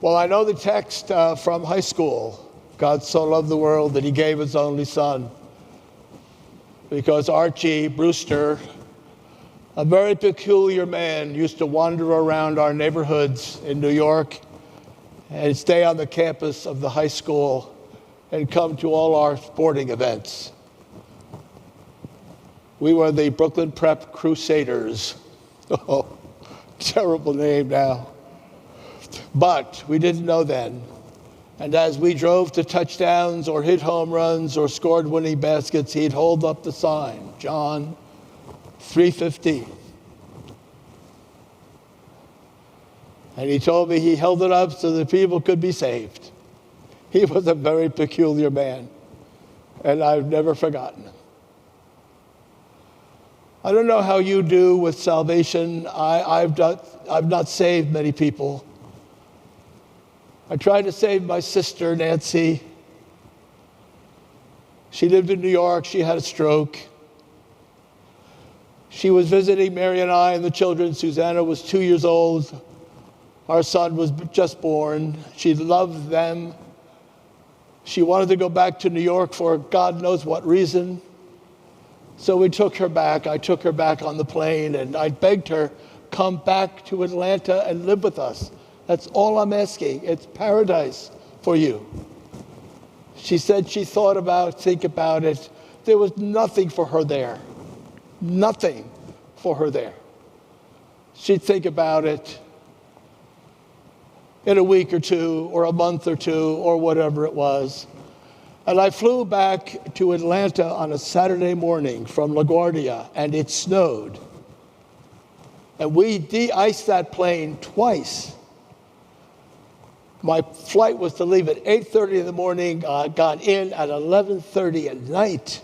Well, I know the text from high school. God so loved the world that he gave his only son. Because Archie Brewster, a very peculiar man, used to wander around our neighborhoods in New York and stay on the campus of the high school and come to all our sporting events. We were the Brooklyn Prep Crusaders. Oh, terrible name now. But we didn't know then. And as we drove to touchdowns or hit home runs or scored winning baskets, he'd hold up the sign, John 3:15. And he told me he held it up so that people could be saved. He was a very peculiar man, and I've never forgotten him. I don't know how you do with salvation. I've not saved many people. I tried to save my sister, Nancy. She lived in New York. She had a stroke. She was visiting Mary and I and the children. Susanna was 2 years old. Our son was just born. She loved them. She wanted to go back to New York for God knows what reason. So we took her back. I took her back on the plane, and I begged her, come back to Atlanta and live with us. That's all I'm asking. It's paradise for you. She said she think about it. There was nothing for her there. Nothing for her there. She'd think about it in a week or two, or a month or two, or whatever it was. And I flew back to Atlanta on a Saturday morning from LaGuardia, and it snowed. And we de-iced that plane twice. My flight was to leave at 8:30 in the morning. I got in at 11:30 at night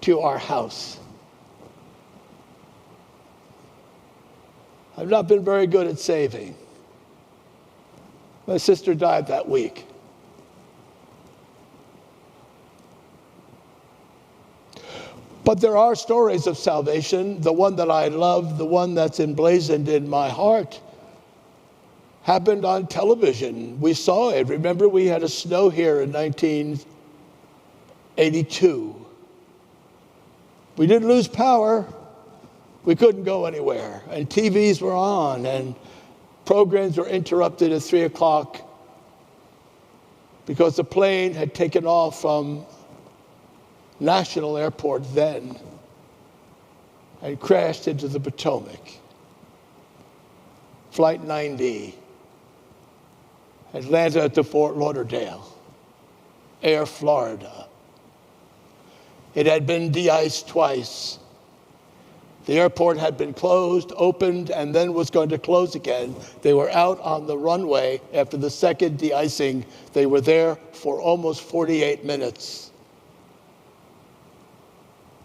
to our house. I've not been very good at saving. My sister died that week. But there are stories of salvation. The one that I love, the one that's emblazoned in my heart, happened on television. We saw it. Remember, we had a snow here in 1982. We didn't lose power. We couldn't go anywhere. And TVs were on, and programs were interrupted at 3 o'clock because the plane had taken off from National Airport then and crashed into the Potomac. Flight 90, Atlanta to Fort Lauderdale, Air Florida. It had been de-iced twice. The airport had been closed, opened, and then was going to close again. They were out on the runway after the second de-icing. They were there for almost 48 minutes.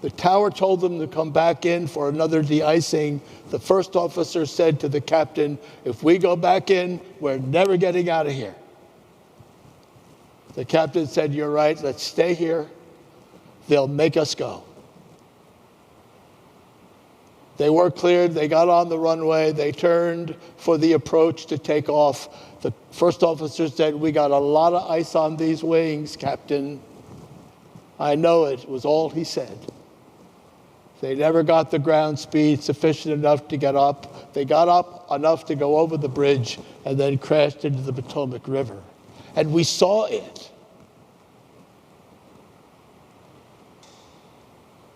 The tower told them to come back in for another de-icing. The first officer said to the captain, if we go back in, we're never getting out of here. The captain said, you're right, let's stay here. They'll make us go. They were cleared, they got on the runway, they turned for the approach to take off. The first officer said, we got a lot of ice on these wings, Captain. I know it, was all he said. They never got the ground speed sufficient enough to get up. They got up enough to go over the bridge and then crashed into the Potomac River. And we saw it.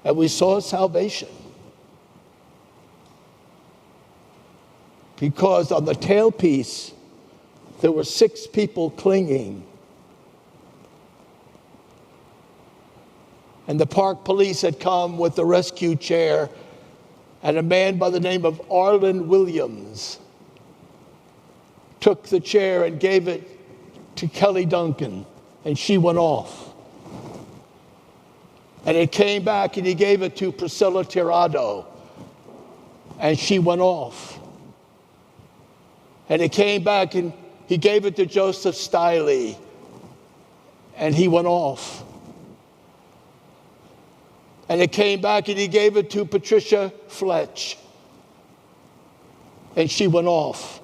And we saw salvation. Because on the tailpiece, there were 6 people clinging. And the park police had come with the rescue chair, and a man by the name of Arlen Williams took the chair and gave it to Kelly Duncan, and she went off. And it came back, and he gave it to Priscilla Tirado, and she went off. And it came back, and he gave it to Joseph Stiley, and he went off. And it came back, and he gave it to Patricia Fletch, and she went off.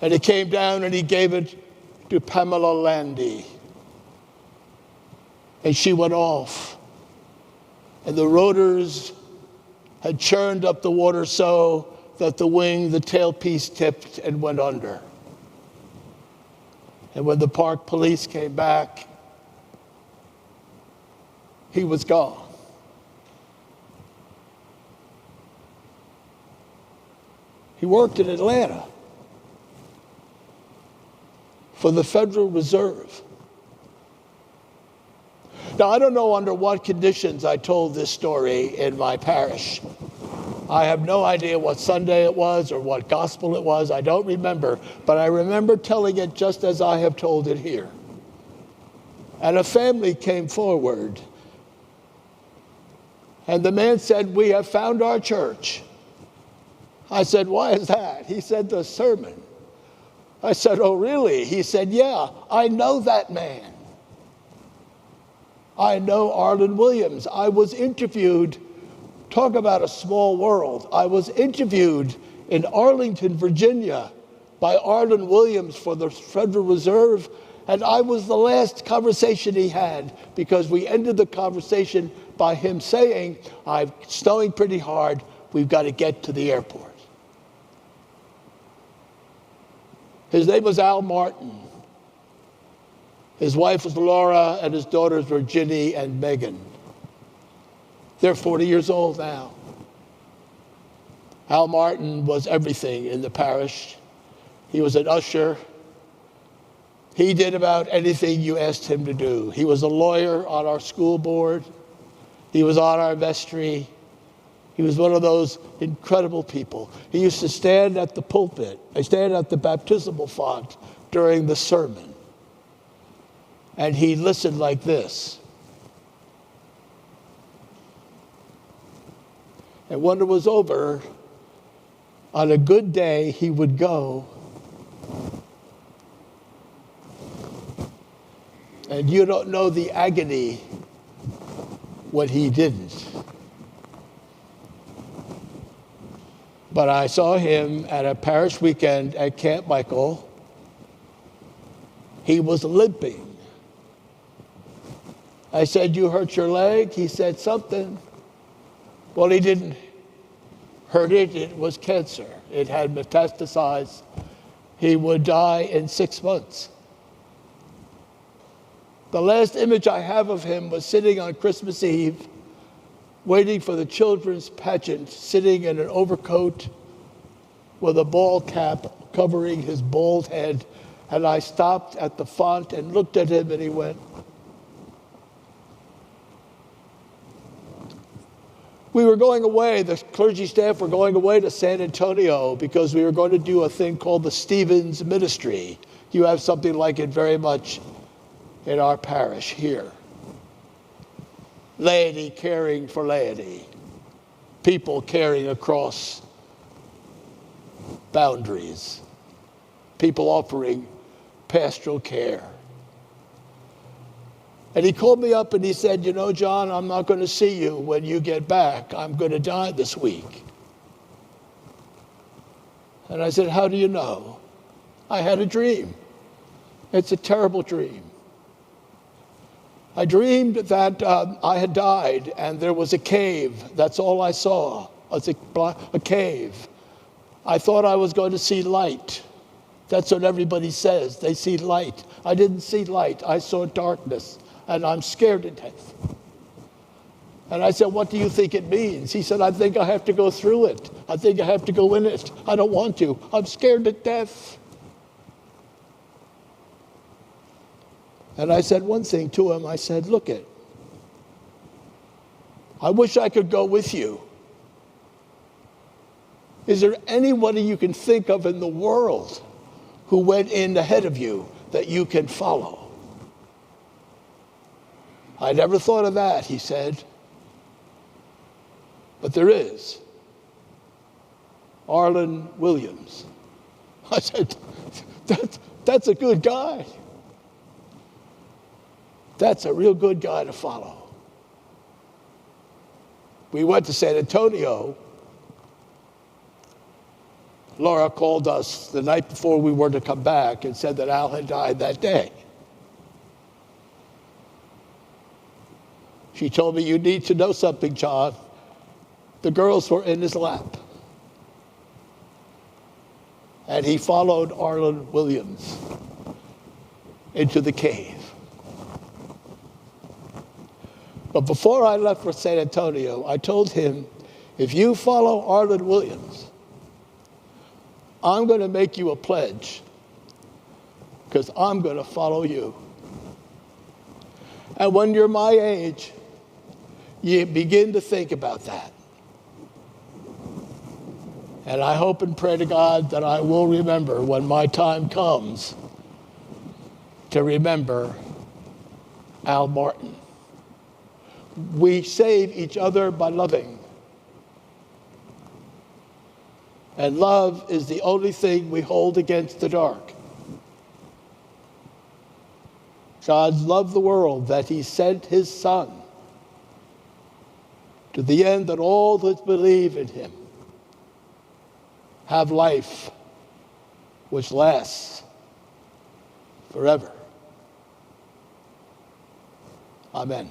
And he came down and he gave it to Pamela Landy. And she went off. And the rotors had churned up the water so that the tailpiece tipped and went under. And when the park police came back, he was gone. He worked in Atlanta for the Federal Reserve. Now, I don't know under what conditions I told this story in my parish. I have no idea what Sunday it was or what gospel it was. I don't remember, but I remember telling it just as I have told it here. And a family came forward. And the man said, "We have found our church." I said, "Why is that?" He said, "The sermon." I said, "Oh, really?" He said, "Yeah, I know that man. I know Arlen Williams. I was interviewed." Talk about a small world. I was interviewed in Arlington, Virginia by Arlen Williams for the Federal Reserve, and I was the last conversation he had because we ended the conversation by him saying, "It's snowing pretty hard. We've got to get to the airport." His name was Al Martin. His wife was Laura, and his daughters were Ginny and Megan. They're 40 years old now. Al Martin was everything in the parish. He was an usher. He did about anything you asked him to do. He was a lawyer on our school board. He was on our vestry. He was one of those incredible people. He used to stand at the pulpit, stand at the baptismal font during the sermon. And he listened like this. And when it was over, on a good day, he would go. And you don't know the agony when he didn't. But I saw him at a parish weekend at Camp Michael. He was limping. I said, "You hurt your leg?" He said, "Something." Well, he didn't hurt it. It was cancer. It had metastasized. He would die in 6 months. The last image I have of him was sitting on Christmas Eve, waiting for the children's pageant, sitting in an overcoat with a ball cap covering his bald head. And I stopped at the font and looked at him, and he went. We were going away, the clergy staff were going away to San Antonio because we were going to do a thing called the Stevens Ministry. You have something like it very much in our parish here. Laity caring for laity. People caring across boundaries. People offering pastoral care. And he called me up and he said, "You know, John, I'm not going to see you when you get back. I'm going to die this week." And I said, "How do you know?" "I had a dream. It's a terrible dream. I dreamed that I had died and there was a cave. That's all I saw, a cave. I thought I was going to see light. That's what everybody says. They see light. I didn't see light. I saw darkness. And I'm scared to death." And I said, "What do you think it means?" He said, "I think I have to go through it. I think I have to go in it. I don't want to. I'm scared to death." And I said one thing to him. I said, "Look it, I wish I could go with you. Is there anybody you can think of in the world who went in ahead of you that you can follow?" "I never thought of that," he said. "But there is. Arlen Williams." I said, that's a good guy. That's a real good guy to follow. We went to San Antonio. Laura called us the night before we were to come back and said that Al had died that day. She told me, you need to know something, John. The girls were in his lap. And he followed Arlen Williams into the cave. But before I left for San Antonio, I told him, if you follow Arlen Williams, I'm going to make you a pledge because I'm going to follow you. And when you're my age, you begin to think about that. And I hope and pray to God that I will remember when my time comes to remember Al Martin. We save each other by loving. And love is the only thing we hold against the dark. God loved the world that he sent his Son to the end that all that believe in him have life which lasts forever. Amen.